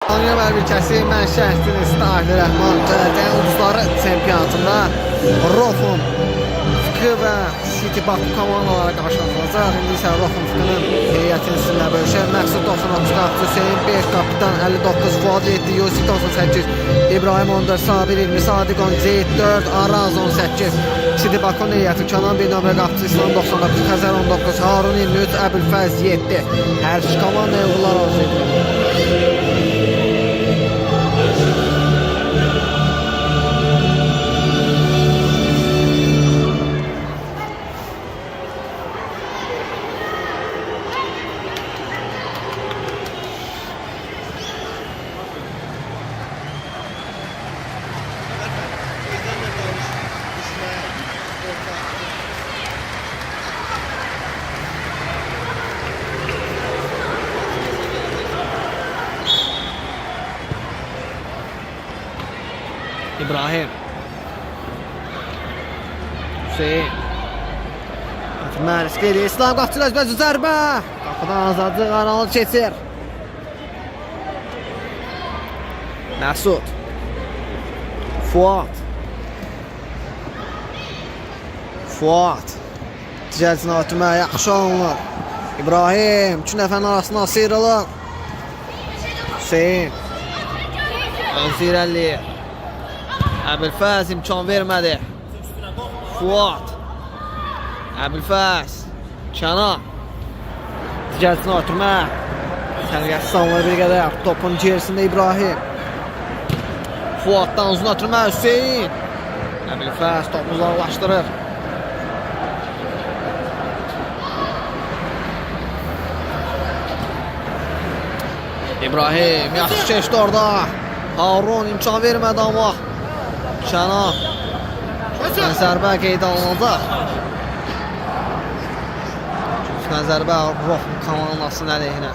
Almanya mərkəzi Manchester'in Stade Rəhman Gələcəyin Ulduzları çempionatında Rofun Fıkı və City Baku komandaları qarşılaşacaq. İndi isə Rofun Fıkının heyətini sizinlə bölüşər. Məqsud 99 qapıcı Hüseyin, 5 kapitan 59 Fuad 7, Yusif 98, İbrahim 14, Sabir 20, Sadiq 10, Zeyd 4, Araz 18, City Baku'nun heyəti Kenan 1 nömrə qapıcı İslam 99, Xəzər 19, Harun 23, Əbülfəz 7. Hər iki komandaya uğurlar arzu edir. İbrahim Hüseyin Mərisk edir. İslam qapıcı Özbəz zərbə. Qapıdan azadlı qanalı keçir. Məsud Fuad Digərcinə ötürməyə yaxşı alınır. İbrahim 2 nəfərin arasında sıyrılır. Hüseyin ön irəliyir. Əbülfəz imkan vermədi. Fuad Əbülfəz Kənan Digərcinə ötürmə. Səliqəsiz salınır bir qədər. Topun gerisində İbrahim. Fuaddan uzun ötürmə Hüseyin. Əbülfəz topu uzaqlaşdırır. İbrahim yaxşı keçdi orada. Harun imkan vermədi amma Kənan zərbə qeydə alınacaq. Zərbə Rofun komandasının əleyhinə.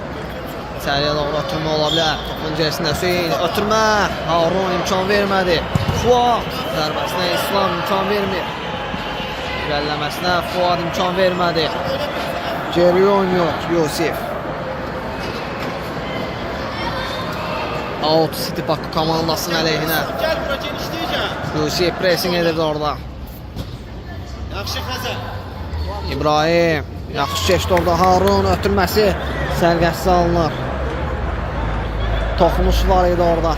İçəriyə doğru ötürmə ola bilər. Topun gerisində Hüseyin ötürmə. Harun imkan vermədi. Fuad zərbəsinə İslam imkan vermir. İrəliləməsinə Fuad imkan vermədi. Geri oynuyor Yusif. Out City Baku komandasının əleyhinə. Yusif pressing edirdi orada. Yaxşı Xəzər. İbrahim yaxşı keçdi orada. Harun ötürməsi sərgəsiz alınır. Toxunuş var idi orada.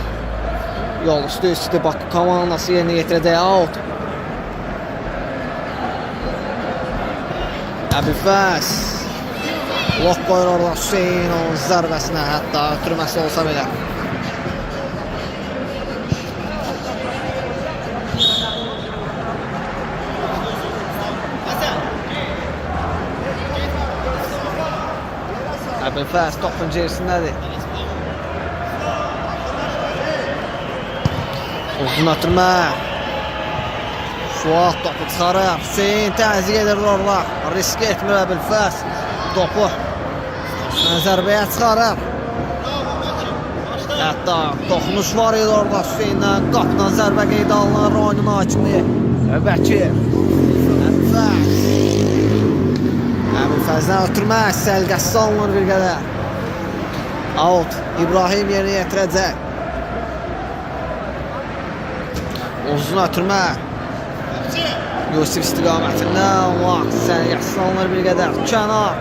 Yol üstü City Baku komandası yerinə yetirəcək. Out. Əbülfəz blok qoyur orada Hüseyin onun zərbəsinə, hətta ötürməsi olsa belə. Əbülfəz topun gerisindədir. Uzun ötürmə. Fuad topu çıxarır. Hüseyin təzyiq edir orada. Risk etmir Əbülfəz. Topu zərbəyə çıxarır. Hətta toxunuş var idi orada Hüseyinlə. Qapıdan zərbə qeydə alınır oyunun hakimi Bəkir. Əbülfəzdən ötürmə səliqəsiz alınır bir qədər. Out. İbrahim yerinə yetirəcək. Uzun ötürmə. Yusif istiqamətində amma səliqəsiz alınır bir qədər. Kənar.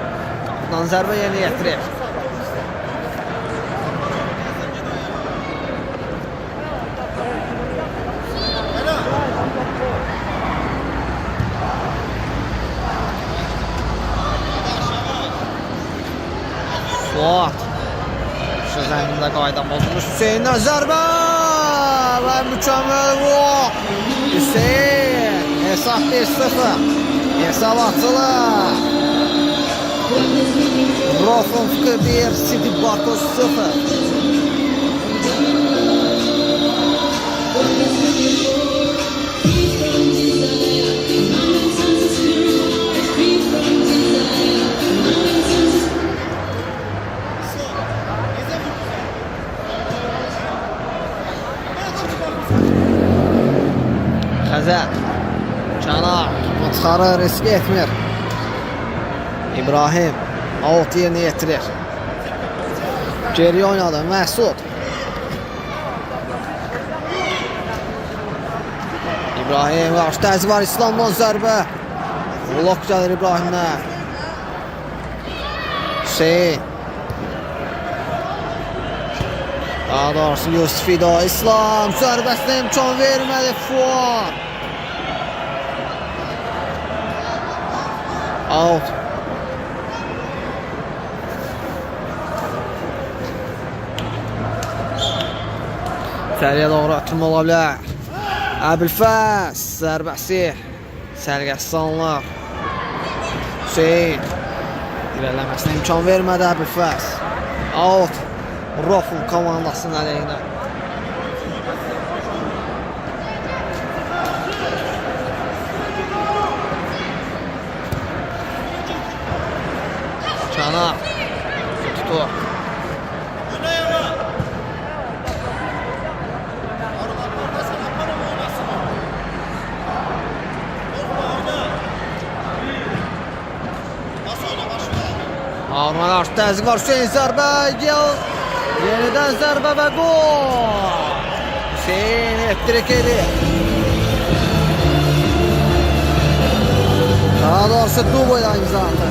Qapıdan zərbə yerinə yetirir. Fuad şu zəngində qayda bozulmuş. Hüseyin'dən zərbə və mükəmməl vuruş. Hüseyin hesab 1-0. Hesab açılır. Rofun Fıkı 1, City Baku 0. Xəzər Kənar çıxarır, risk etmir. İbrahim out yerinə yetirir. Geri oynadı Məsud. İbrahim qarşı təzyiq var, İslamdan zərbə. Blok gəlir İbrahimdən. Hüseyin. Daha doğrusu Yusuf İdo. İslam zərbəsinə imkan vermədi Fuad. Out. İçəriyə doğru atılma ola bilər. Əbülfəz zərbəsi. Sərgəsi salınır. Hüseyin. İrələməsinə imkan vermədi Əbülfəz. Out. Rofun komandasının əleyhinə. Cana. Tutu. Harun'a qarşı təzyiq var. Hüseyin zərbə. Yenidən zərbə və gol. Hüseyin ettirik edir. Daha doğrusu Duboyla imza attı.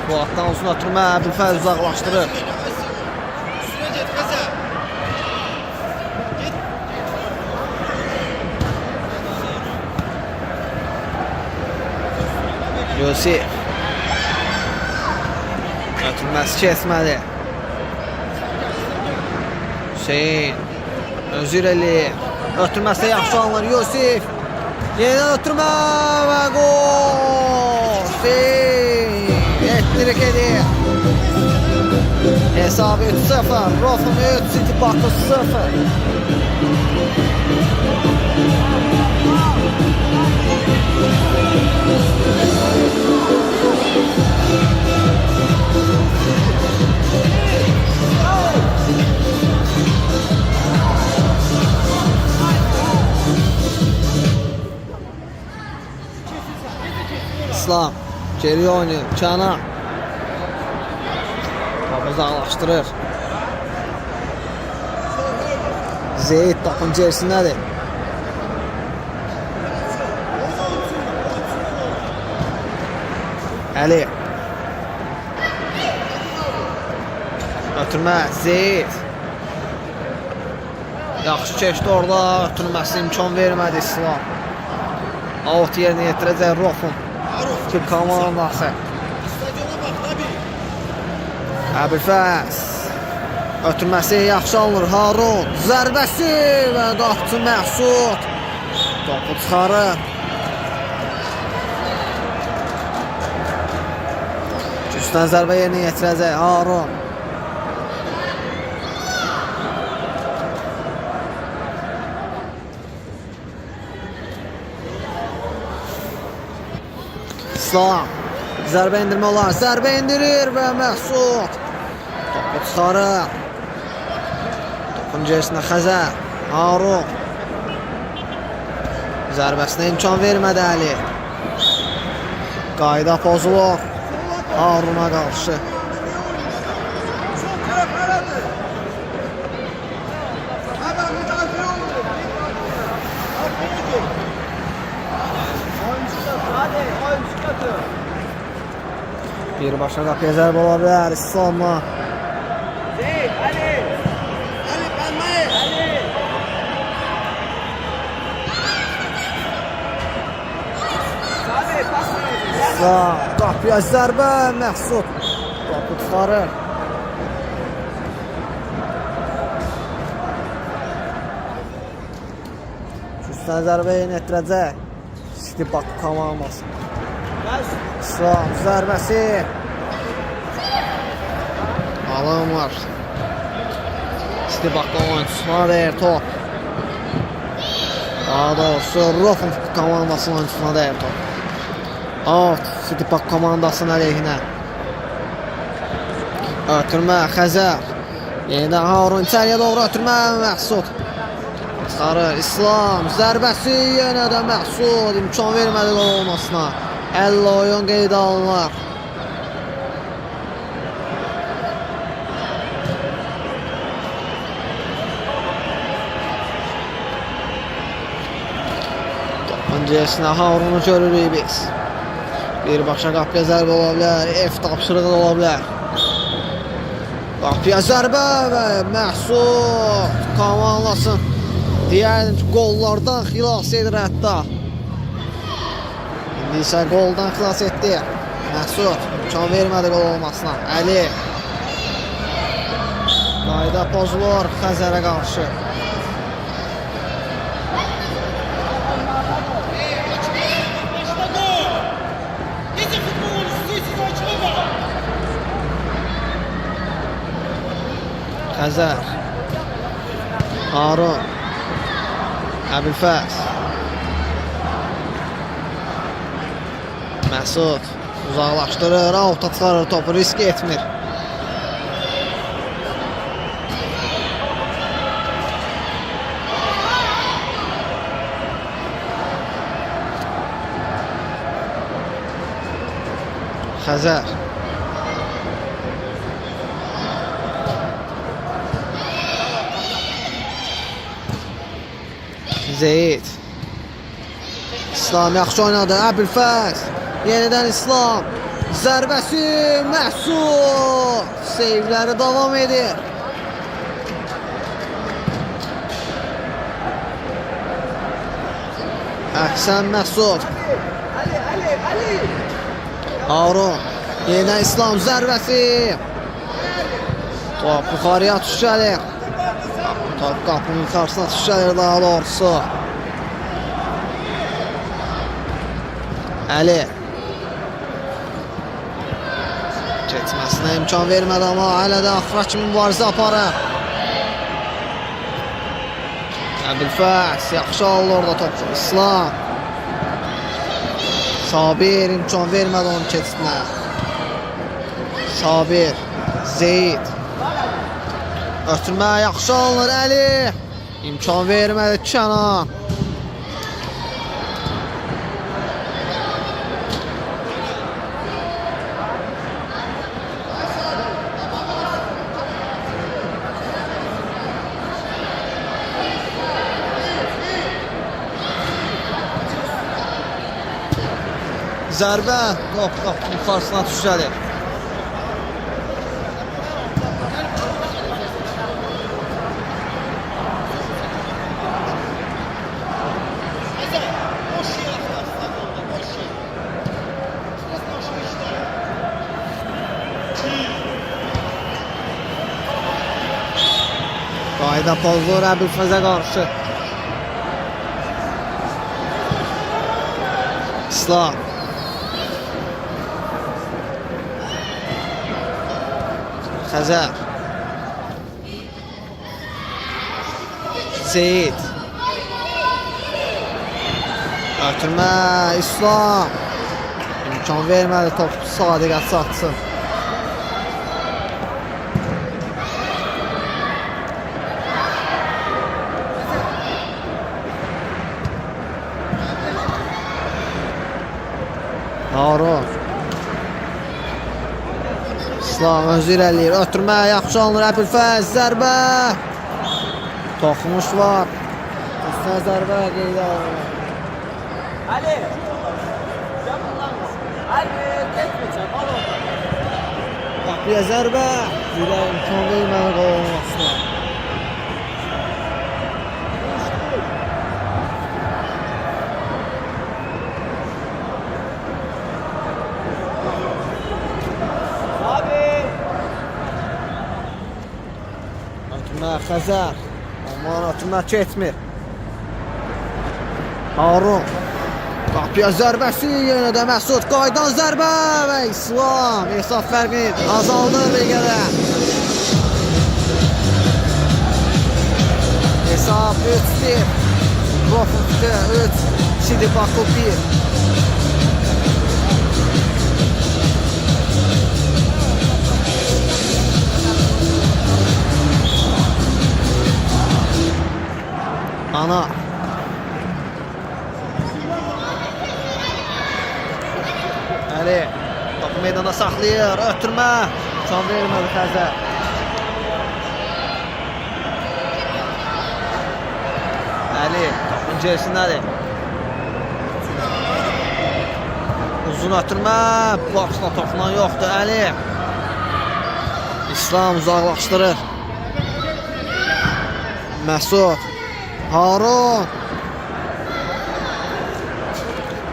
Bu atdan olsun atırma Əbülfəz uzaqlaşdırır. Yusuf. Ötürməsi kesmədi. Hüseyin. Özür eləyir. Ötürməsi yaxşı alınır. Yusuf. Yenidən ötürmə və gol. Hüseyin. Ettirik edir. Hesabı 3-0. Rofun 3, City Bakı 0. İslam geri oynuyor. Cana. Topu uzaqlaşdırır. Zeyd topun gerisindədir. Əli. Ötürmə Zeyd. Yaxşı keçdi orada. Ötürməsi imkan vermədi İslam. Out yerinə yetirəcək Rofun. Ki komandası. Əbülfəz. Ötürməsi yaxşı alınır. Harun. Zərbəsi və qapçı Məxsud. Topu çıxarır. Üstdən zərbə yerinə yetirəcək Harun. İslam. Zərbə indirmə olar. Zərbə indirir və Məxsud. Topu çıxarır. Topun gerisində Xəzər. Harun. Zərbəsinə imkan vermədi Əli. Qayda pozulur. Harun'a qarşı. Birbaşa qapıya zərbə ola bilər İslamla. İslam qapıya zərbə Məxsud. Topu çıxarır. Üstdən zərbə yetirəcək City Bakı komandası. İslam zərbəsi. Alım var. City Bakı oyunçusuna deyir top. Daha doğrusu Rofun komandasının oyunçusuna deyir top. Out City Bakı komandasının əleyhinə. Ötürmə Xəzər. Yenidən Harun içəriyə doğru ötürmə Məxsud. Çıxarır İslam. Zərbəsi yenə də Məxsud. İmkan vermədi gol olmasına. 50 oyun qeydə alınır. Öncəsinə Harunu görürük biz. Birbaşa qapıya zərbə ola bilər, F tapşırığı da ola bilər. Qapıya zərbə və Məhsud komanlasın. Deyərdim ki, qollardan xilas edir hətta. İndi isə qoldan xilas etdi. Məhsud imkan vermədi qol olmasına. Əli. Qayda pozulur Xəzərə qarşı. Xəzər, Harun, Əbülfəz, Məsud uzaqlaşdırır, avta çıxarır topu, risk etmir. Xəzər, Zeyd, İslam yaxşı oynadı, Əbülfəz, yenidən İslam, zərbəsi Məhsud, seyvləri davam edir. Əhsən Məhsud, Harun, yenidən İslam, zərbəsi, top yuxarıya tuş gəlir. Top qapının qarşısına tuş gəlir daha doğrusu. Əli keçməsinə imkan vermədi, amma hələ də axıra kimi mübarizə aparır. Əbülfəz yaxşı aldı orada topu. İslam, Sabir imkan vermədi onun keçsinə. Sabir, Zeyd, ötürmə yaxşı alınır. Əli imkan vermədi Kənan. Zərbə top qapının qarşısına tuş gəlir. Qayda pozulur Əbülfəzə qarşı. İslam, Xəzər, Zeyd, ötürmə İslam, imkan vermədi top Sadiqə satsın. Harun, İslam özü irəliyir, ötürmə yaxşı alınır. Əbülfəz, zərbə, toxunuş var, üstünə zərbə qeydə alınır. Ali, Ali, getməyəcəm, al orada. Qapıya zərbə, zirə imkan verməli qol olmasına. Xəzər, aman atına keçmir. Harun, qapıya zərbəsi, yenə də Məsud, qaydan zərbə və İslam hesab fərqini azaldı Liqədə. Hesab 3-1, Rofun 3, Sidi Baku 1. Ana Ali topu meydana saxlayır. Ötürmə. Can vermədi Xəzər. Ali topun gerisindədir. Uzun ötürmə. Boksla topulan yoxdur. Ali. İslam uzaqlaşdırır. Məsud. Harun.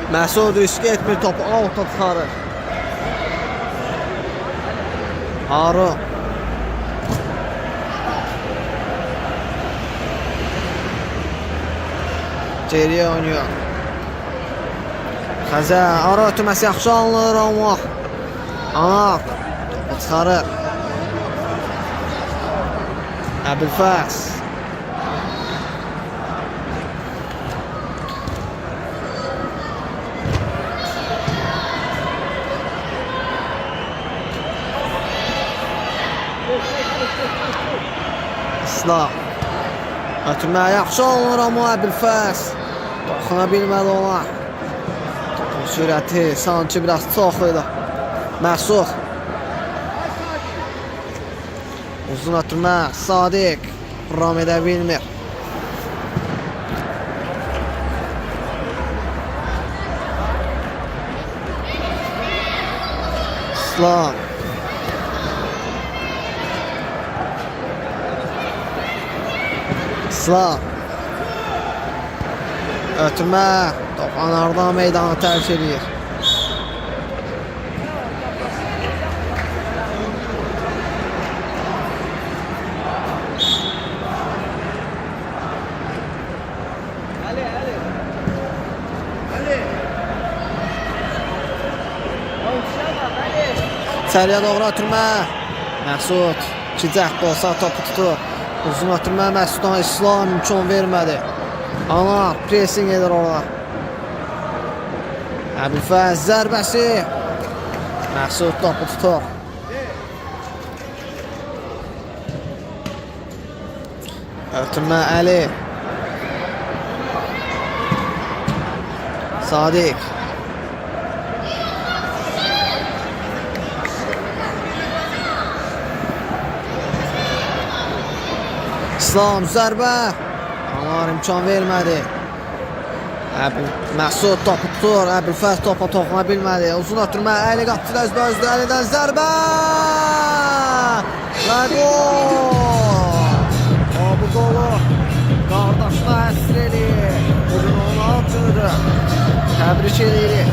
Məsud risk etmir, topu out'a çıxarır. Harun. Geriyə oynuyor. Xəzər, ara ötürməsi yaxşı alınır, amma Anar topu çıxarır. Əbülfəz. İslam. Ötürməyə yaxşı alınır, amma Əbülfəz toxuna bilmədi ona. Topun sürəti sanki biraz çox idi. Məsud. Uzun ötürmə. Sadiq. Ram edə bilmir. İslam. İslam. Ötürmə. Top Anardan meydanı tərk edir. İçəriyə doğru ötürmə. Məsud. 2 cəhd olsa topu tutur. Uzun ötürmə Məsuddan İslam imkan vermədi. Anar pressing edir orada. Əbülfəz zərbəsi. Məsud topu tutur. Ötürmə Əli. Sadiq. İslam zərbə. Anar imkan vermədi. Məsud topu tutur. Əbülfəz topa toxuna bilmədi. Uzun ötürmə. Əli qapçıda özdə. Əlidən zərbə. Və gol. Bu qolu qardaşına həsr edir. Bugün onun alt günüdür. Təbrik edirik.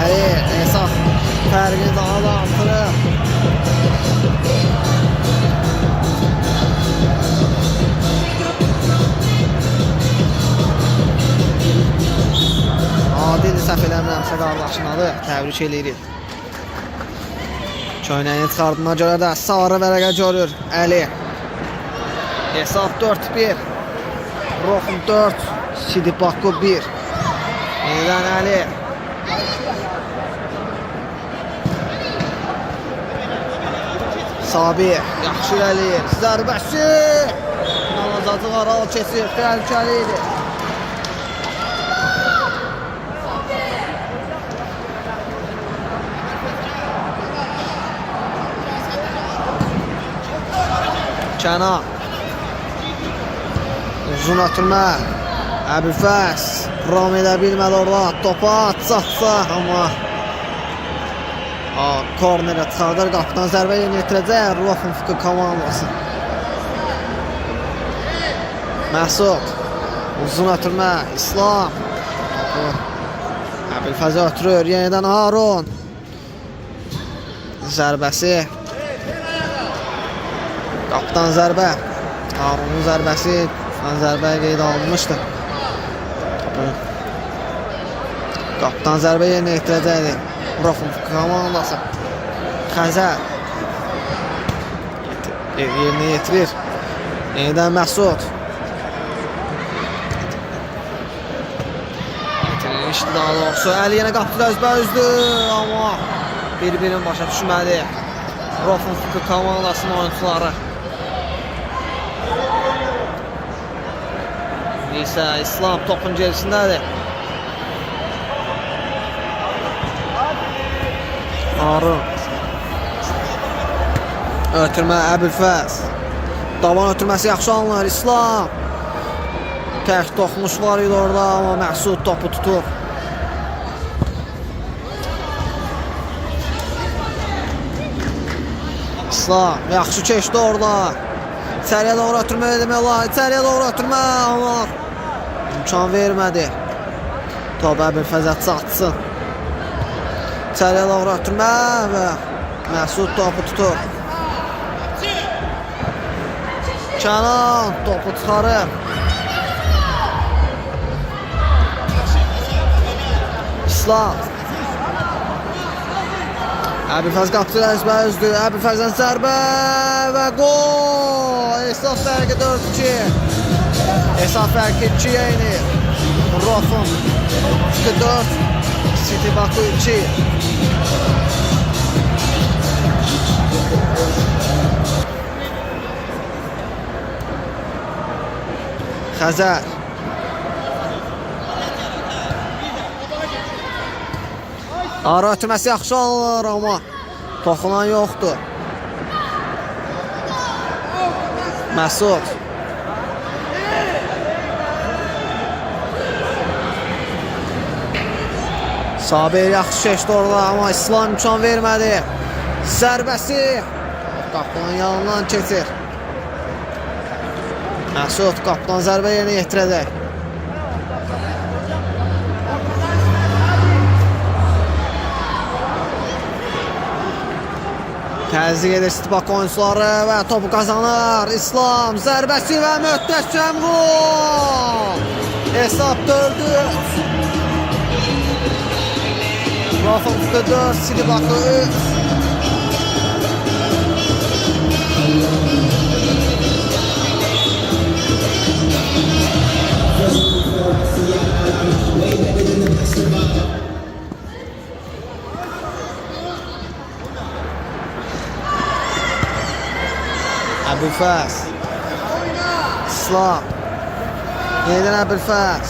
Əli əsas fərqini daha da artırır. Adil səhv eləmirəmsə qardaşın adı. Təbrik edirik. Köynəyini çıxardığına görə də sarı vərəqə görür Əli. Hesab 4-1. Roxum 4, Sidibakko 1. Yenidən Əli. Sabir yaxşı irəliyir. Zərbəsi. Nalazacıq aral keçir. Təhlükəli idi. Kənan. Uzun ötürmə. Əbülfəz. Ram edə bilmədi orada. Topa atsa, amma kornerə çıxardır. Qapıdan zərbə yerinə yetirəcək. Roxum Fıqı komandası. Məsud. Uzun ötürmə. İslam. Əbülfəzə ötürür. Yenidən Harun. Zərbəsi. Qapıdan zərbə. Harunun zərbəsi. Zərbəyə qeyd alınmışdı. Qapıdan zərbə yerinə yetirəcəkdir. Roxum komandası. Xəzər. Yerinə yetirir. Yenidən Məsud. Yetirilmişdi daha doğrusu. Əli yenə qapıda özbə-özdür. Amma bir-birini başa düşmədi. Roxum komandasının oyuncuları. İsa İslam topun gerisindədir. Harun. Ötürmə Əbülfəz. Davan ötürməsi yaxşı alınır. İslam. Tək toxunuş var idi orada, amma Məsud topu tutur. İslam yaxşı keçdi orada. İçəriyə doğru ötürmə demək olar. İçəriyə doğru ötürmə, amma imkan vermədi. Top Əbülfəzə çatsın. İçəriyə doğru ötürmə və Məsud topu tutur. Kənan topu çıxarır. İslam. Əbülfəz qapıcılar üzdü. Əbülfəzdən zərbə və gol. Hesab fərqi 4-2. Hesab fərqi 2-yə inir. Rofun 4, City Baku 2. Xəzər. Ara ötürməsi yaxşı alınır, amma toxunan yoxdur. Məsud. Sabir yaxşı keçdi orada, amma İslam imkan vermədi. Zərbəsi qapının yanından keçir. Məsud qapıdan zərbə yerinə yetirəcək. Təzyiq edir Stibak oyuncuları və topu qazanır. İslam zərbəsi və möhtəşəm gol. Hesab 4-3. Rofun 4, Stibak 3. Əbülfəz. İslam. Yeniden Əbülfəz.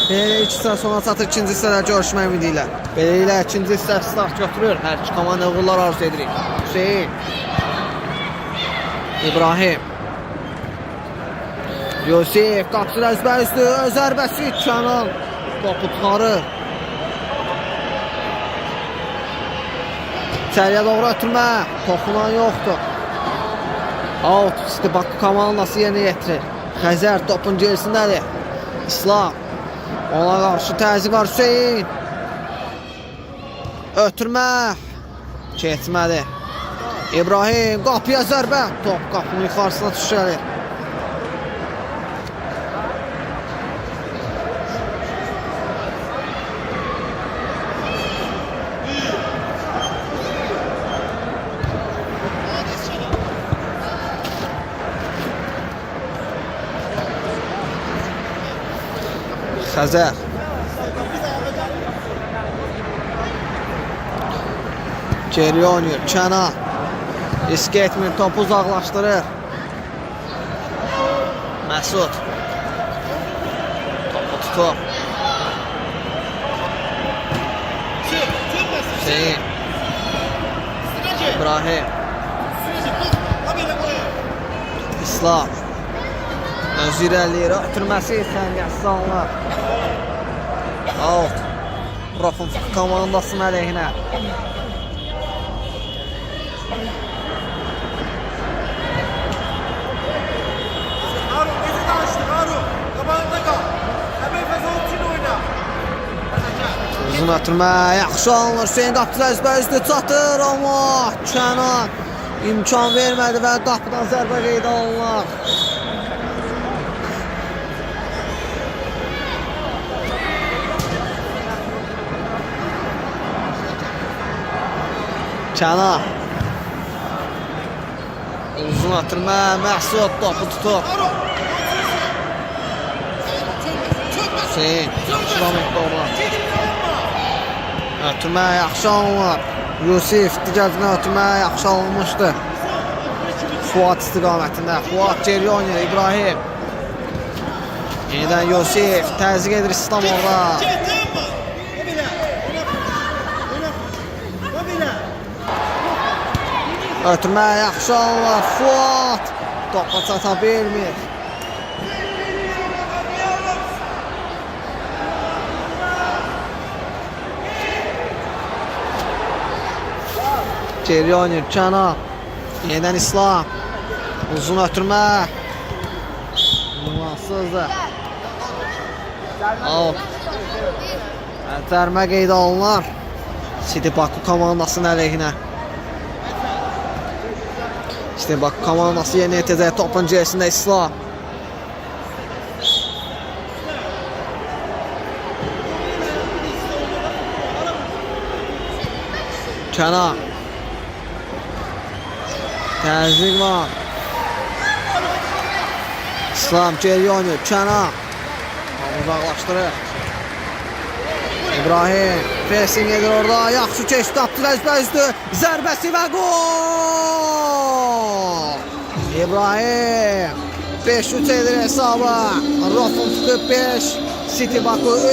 Belə 2 saat sonra çatır ikinci hissədə görüşmək ümidi ilə. Beləliklə ikinci hissə start götürür. Hər iki komanda uğurlar arzu edirik. Hüseyin. İbrahim. Yusif qapıcılar üzbər üstü. Zərbəsi Kənan. Topu tutarır. İçəriyə doğru ötürmə. Toxunan yoxdur. Out. Stibak komandası yerinə yetirir. Xəzər topun gerisindədir. İslam. Ona qarşı təzyiq var Hüseyin. Ötürmə. Keçmədi. İbrahim qapıya zərbə. Top qapının yuxarısına düşəlir. Xəzər. Geri oynuyor. Kənan. Risk etmir. Topu uzaqlaşdırır. Məsud. Topu tutur. Hüseyin. İbrahim. İslam. Özü irəliyir. Ötürməsi səniyyəsi alınır. Out. Rofun komandasının əleyhinə. Harun bizi de açtı Harun. Kabanında kal. Hemen Fezol'un için oyna. Uzun ötürmə yaxşı alınır. Hüseyin qapıcılar üzbər üstü çatır, amma Kənan imkan vermədi və qapıdan zərbə qeydə alınır. Kənan. Uzun ötürmə, Məsud topu tutur. Hüseyin, kilometr oradan. Ötürmə yaxşı alınır. Yusif digəcinə ötürmə yaxşı alınmışdı. Fuat istiqamətində. Fuat geri oynayır İbrahim. Yenidən Yusif təzyiq edir İslam orada. Ötürmə yaxşı alınır. Fuat topa çata bilmir. Geri oynayır Canan. Yenidən İslam. Uzun ötürmə. Numansızdır. Out. Zərmə qeydə alınır. City Baku komandasının əleyhinə. İşte bak komandası yeni etəcək topun gerisində İslam. Canan. Təzyiq var. İslam geri oynayır. Canan. Uzaqlaşdırır. İbrahim pressing edir orada. Yaxşı keçdi. Abdüləzbəzdü. Zərbəsi və gol. İbrahim 5-3 edir hesabı. Rofun 45. City Baku 3.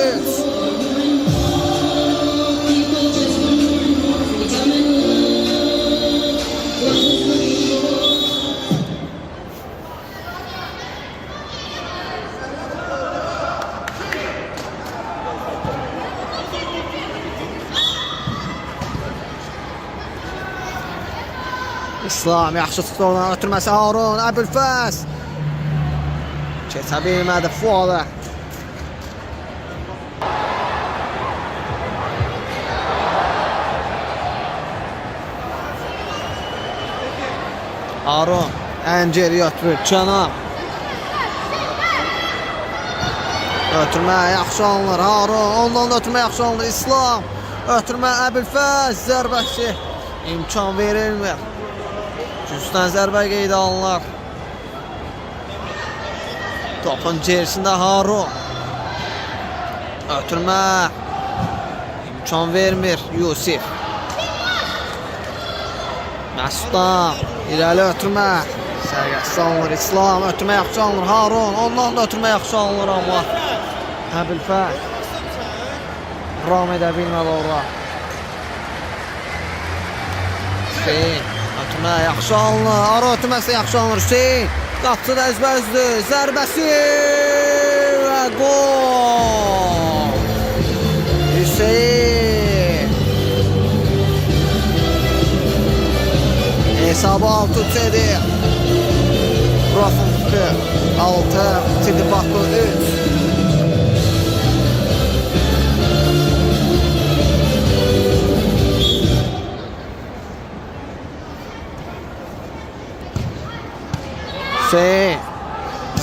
İslam yaxşı tutdu oradan ötürməsi Harun. Əbülfəz keçə bilmədi Fuadı. Harun ən geri ötürür Canan. Ötürmə yaxşı alınır Harun. Ondan da ötürmə yaxşı alınır İslam. Ötürmə Əbülfəz zərbəsi imkan verilmir. Üstdən zərbə qeydə alınır. Topun gerisində Harun. Ötürmə. İmkan vermir Yusif. Məsuddan irəli ötürmə. Sərgəsi alınır İslam. Ötürmə yaxşı alınır Harun. Ondan da ötürmə yaxşı alınır amma Əbülfəz ram edə bilmədi orada. Hüseyin ötürmə yaxşı alınır. Ara ötürməsi yaxşı alınır. Hüseyin qapçı da əzbəzdür. Zərbəsi və gol. Hüseyin hesabı 6-3 edir. Rafın 6, City Baku 3. Hüseyin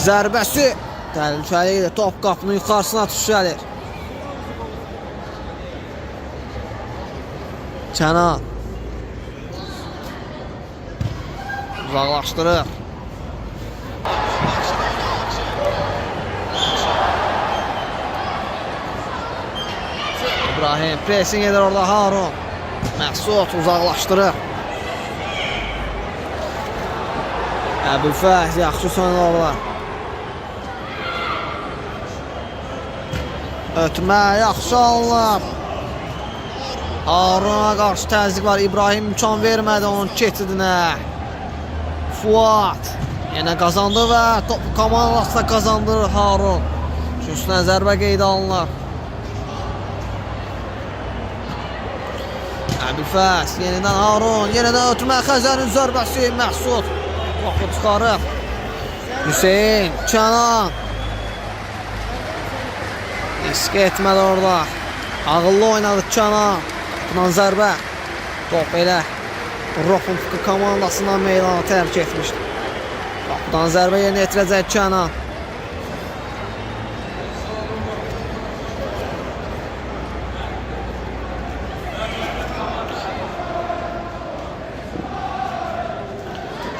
zərbəsi təhlükəli idi. Top qapının yuxarısına düşəlir. Canan uzaqlaşdırır. İbrahim pressing edir orada Harun. Məsud uzaqlaşdırır. Əbülfəz yaxşı sonlarla. Ötmə yaxşı alınır. Harun'a qarşı təzyiq var. İbrahim imkan vermədi onun keçidinə. Fuat yenə qazandı və topu komandasına qazandırır Harun. Üstünə zərbə qeydə alınır. Əbülfəz yenidən Harun. Yenidən ötmə Xəzərin zərbəsi Məsud. Topu çıxarır. Hüseyin, Canan. Risk etmədi orada. Ağıllı oynadı Canan. Buna zərbə. Top elə Rofun komandasından meydanı tərk etmişdi. Qapıdan zərbə yerinə yetirəcək Canan.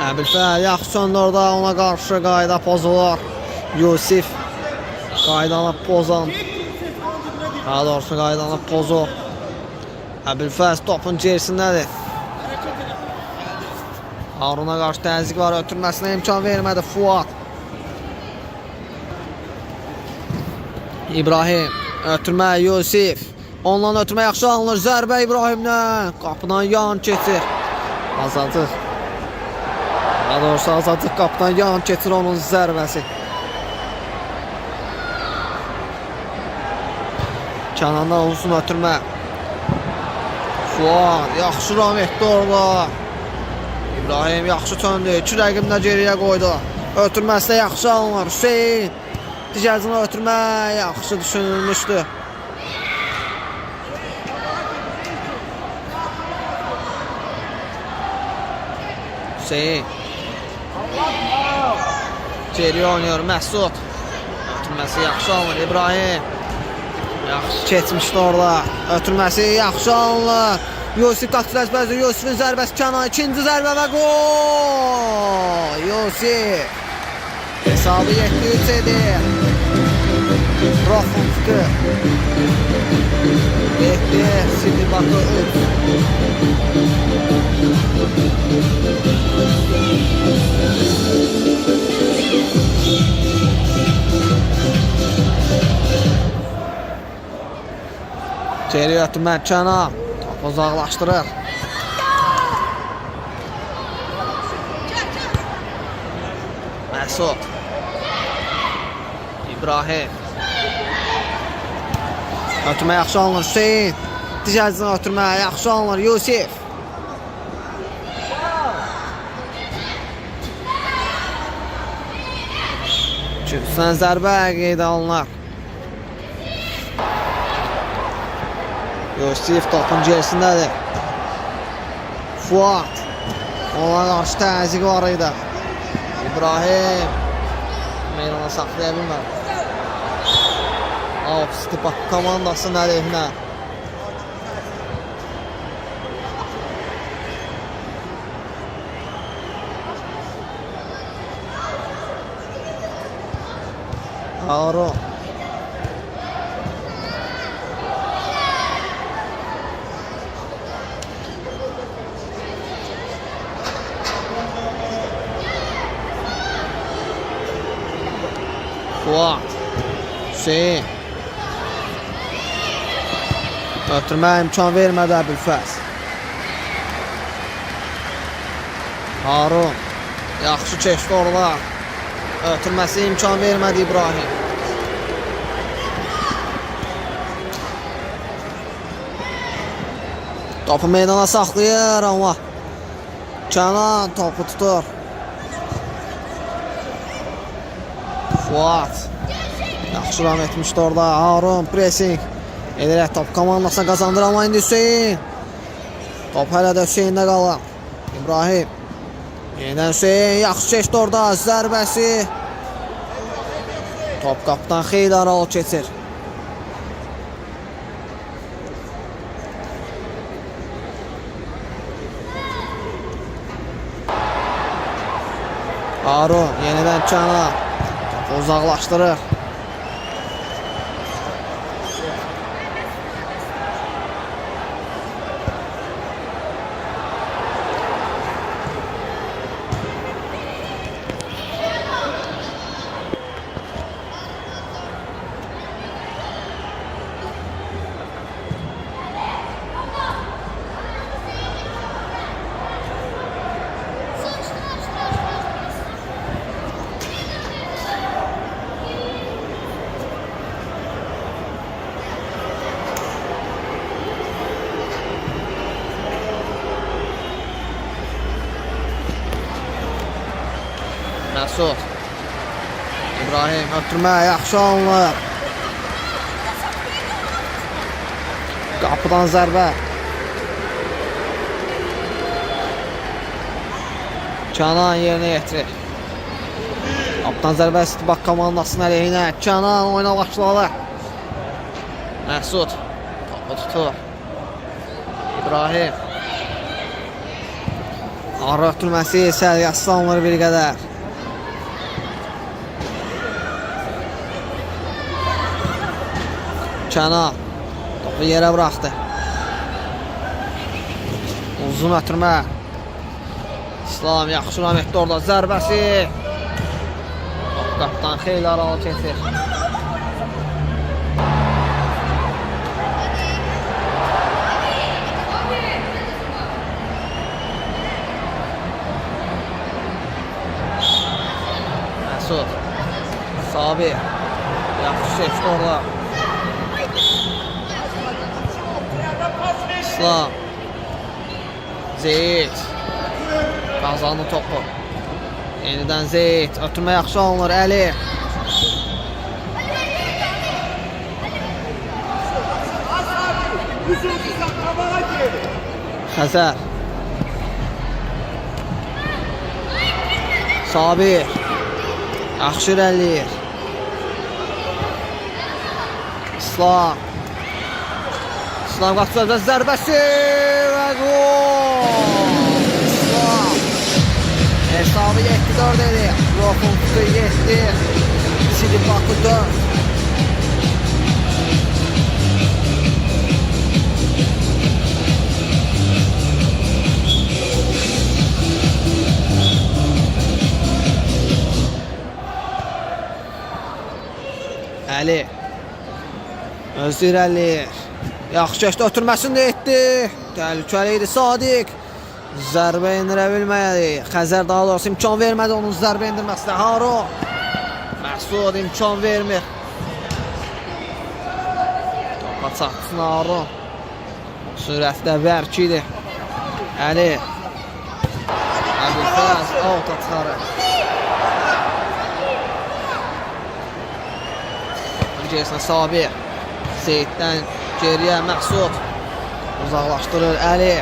Əbülfəz yaxşı söndü orada, ona qarşı qayda pozulur. Yusif qaydanı pozan. Daha doğrusu qaydanı pozur. Əbülfəz topun gerisindədir. Haruna qarşı təzyiq var, ötürməsinə imkan vermədi Fuad. İbrahim, ötürmə Yusif. Ondan ötürmə yaxşı alınır, zərbə İbrahimdən. Qapıdan yan keçir. Azadıq. Daha doğrusu Azadıq qapıdan yan keçir onun zərbəsi. Kənandan olsun ötürmə. Fuad, yaxşı ram etdi orada. İbrahim yaxşı söndü, 2 rəqimdə geriyə qoydu. Ötürməsi də yaxşı alınır, Hüseyin. Digərcini ötürmə, yaxşı düşünülmüşdü. Hüseyin. Geriyə oynuyor Məsud. Ötürməsi yaxşı alınır, İbrahim. Yaxşı keçmişdi orada. Ötürməsi yaxşı alınır. Yusif qaçırız bəzi, Yusifin zərbəsi Kənan, ikinci zərbə və gol! Yusif hesabı 7-3 edir. Rofun fıkı 7, Sidi Bakı 3. Geri ötürmə Kənan. Uzaqlaşdırır. Məsud. İbrahim. Ötürmə yaxşı alınır Hüseyin. Digərcini ötürmə yaxşı alınır Yusif. Üçüncüsündən zərbə qeydə alınır. Yusif topun gerisindədir. Fuad. Ona qarşı təzyiq var idi. İbrahim meydana saxlaya bilmədi. Sidi Bakı komandasının əleyhinə. Harun. Fuad. Hüseyin. Ötürmə imkan vermədi Əbülfəz. Harun. Yaxşı keçdi orada. Ötürməsi imkan vermədi İbrahim. Topu meydana saxlayır amma Kənan topu tutur. Fuad. Yaxşı ram etmişdi orada. Harun pressing edərək top komandasına qazandır amma indi Hüseyin. Top hələ də Hüseyində qalır. İbrahim. Yenidən Hüseyin yaxşı keçdi orada. Zərbəsi. Top qapıdan xeyli aralı keçir. Harun yenidən Kənan. Topu uzaqlaşdırır. Məsud. İbrahim ötürmə yaxşı alınır. Qapıdan zərbə. Kənan yerinə yetirir. Qapıdan zərbə Sidi Bakı komandasının əleyhinə. Kənan oyuna başladı. Məsud topu tutur. İbrahim. Ara ötürməsi səliyyəsiz alınır bir qədər. Kənan topu yerə buraxdı. Uzun ötürmə. İslam yaxşı ram etdi orada zərbəsi. Qaptan xeyli aralı keçir. Məsud Sabir yaxşı seçdi orada. İslam Zeyd kazandı topu. Yeniden Zeyd ötürmə yaxşı alınır Əli. Xəzər Sabir yaxşı irəliyir. İslam qaçırdı zərbəsi və gol. İslam hesabı 7-4 idi. Rofun tutu 7. Sidi Bakı 4. Əli özü irəliyir. Yaxşı keçdi, ötürməsini də etdi. Təhlükəli idi Sadiq. Zərbə indirə bilmədi. Xəzər daha doğrusu imkan vermədi onun zərbə indirməsinə. Harun Məsud imkan vermir. Topa çatsın Harun. Sürətdə bərk idi. Əli Əbülfəz avta çıxarır. Öncəsinə Sabir Zeyddən geriyə Məsud uzaqlaşdırır Əli.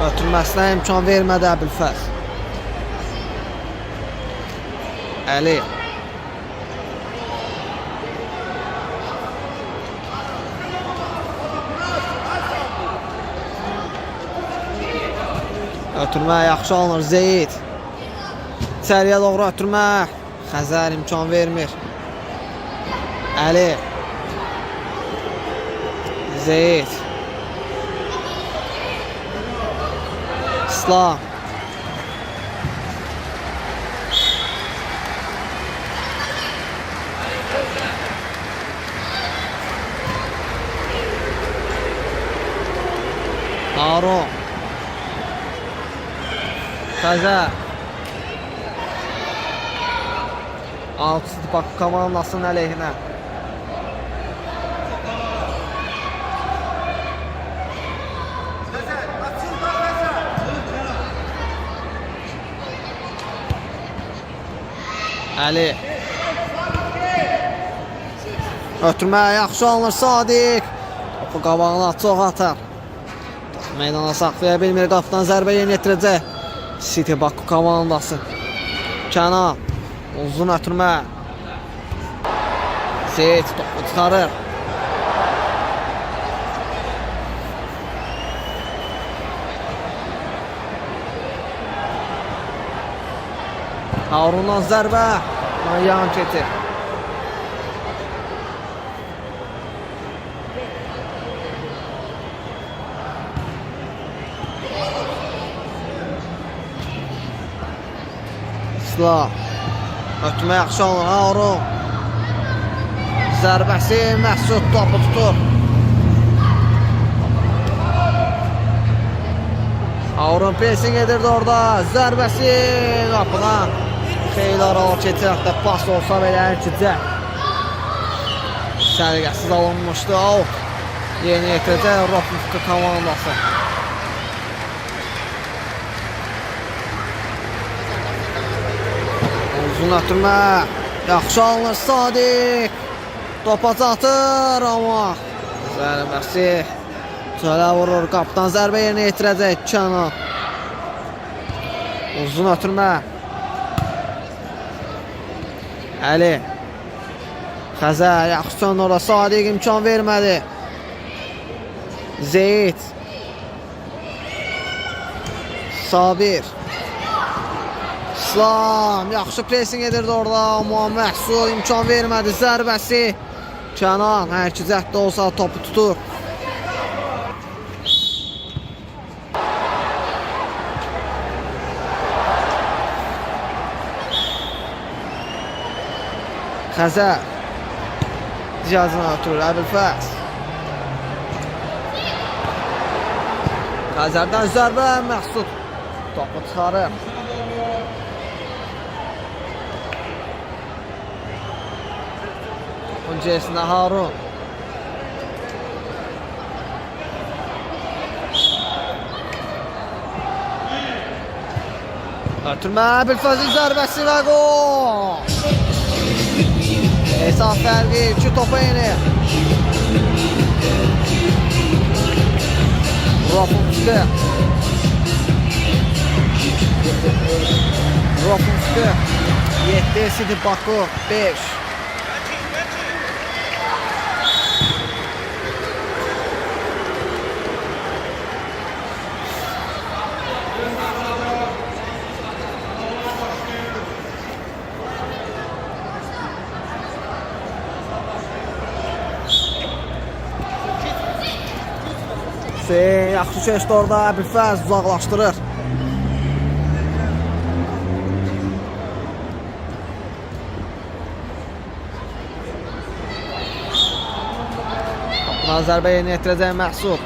Ötürməsinə imkan vermədi Əbülfəz. Əli ötürmə yaxşı alınır Zeyd. İçəriyə doğru ötürmə. Xəzər imkan vermir. Əli Zeyd İslam Harun Xəzər Altı Bakı komandasının əleyhinə. Əli ötürmə yaxşı alınır Sadiq. Topu qabağına çox atar. Meydana saxlaya bilmir. Qapıdan zərbə yeni yetirəcək City Bakı komandası. Kənan uzun ötürmə. Zeyd topu çıxarır. Harundan zərbə. Yan keçir. İslam ötürmə yaxşı alır Harun. Zərbəsi Məsud topu tutur. Harun pressing edirdi orada. Zərbəsi qapıdan. Xeyli aralı keçir, hətta pas olsa belə ərkicək. Səliqəsiz alınmışdı, out. Yeni yetirəcək Rofun komandası. Uzun ötürmə. Yaxşı alınır Sadiq. Topa çatır amma zərbəsi çölə vurur. Qapıdan zərbə yerinə yetirəcək Kənan. Uzun ötürmə. Əli Xəzər yaxşı sonra Sadiq imkan vermədi. Zeyd Sabir İslam yaxşı pressing edirdi orada amma Məsud imkan vermədi. Zərbəsi Kənan hər iki cəhətdə olsa topu tutur. Xəzər. Diyazını ötürür Əbülfəz. Xəzərdən zərbə Məxsud. Topu çıxarır. Topun C'sində Harun. Ötürmə Əbülfəzin zərbəsi və gol. Hesab fərqi 2 topa yenir. Rofunski. Rofunski. 7 City Baku 5. Yaxşı keçdi orada Əbülfəz uzaqlaşdırır. Topuna zərbə yeni yetirəcək Məxsud.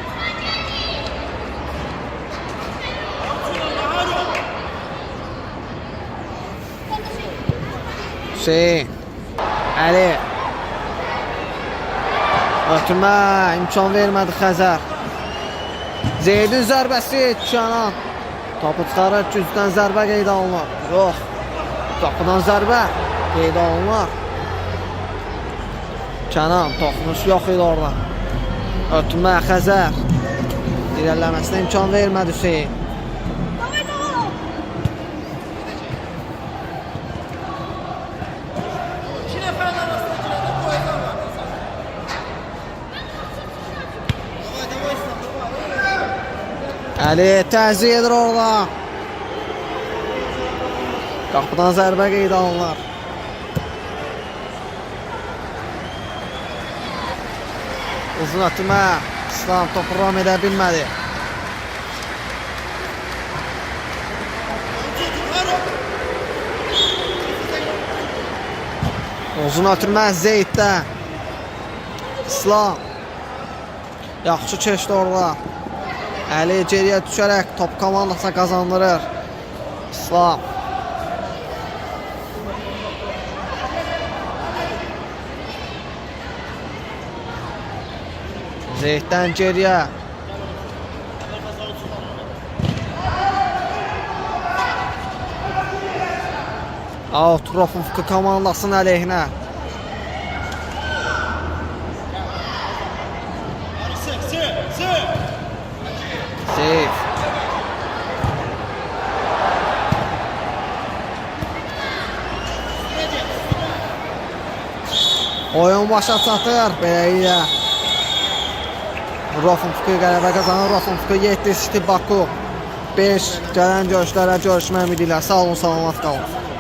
Hüseyin. Əli. Ötürmə imkan vermədi Xəzər. Zeydin zərbəsi Kənan. Topu çıxarır, gücdən zərbə qeydə alınır. Yox. Topudan zərbə qeydə alınır. Kənan toxunuş yox idi orada. Ötürmə Xəzər. İrəliləməsinə imkan vermədi Hüseyin. Əli təzyiq edir orada. Qapıdan zərbə qeydə alınır. Uzun ötürmə. İslam topu ram edə bilmədi. Uzun ötürmə Zeyddə. İslam. Yaxşı keçdi orada. Əli geriyə düşərək top komandasına qazandırır. İslam. Zeyddən geriyə. Out Rofunski komandasının əleyhinə. Seyf. Oyun başa çatır. Beləliklə Rofunski qələbə qazanır. Rofunski 7 City Baku 5. Gələn görüşlərə görüşmək ümidi ilə. Sağ olun, salamat qalın.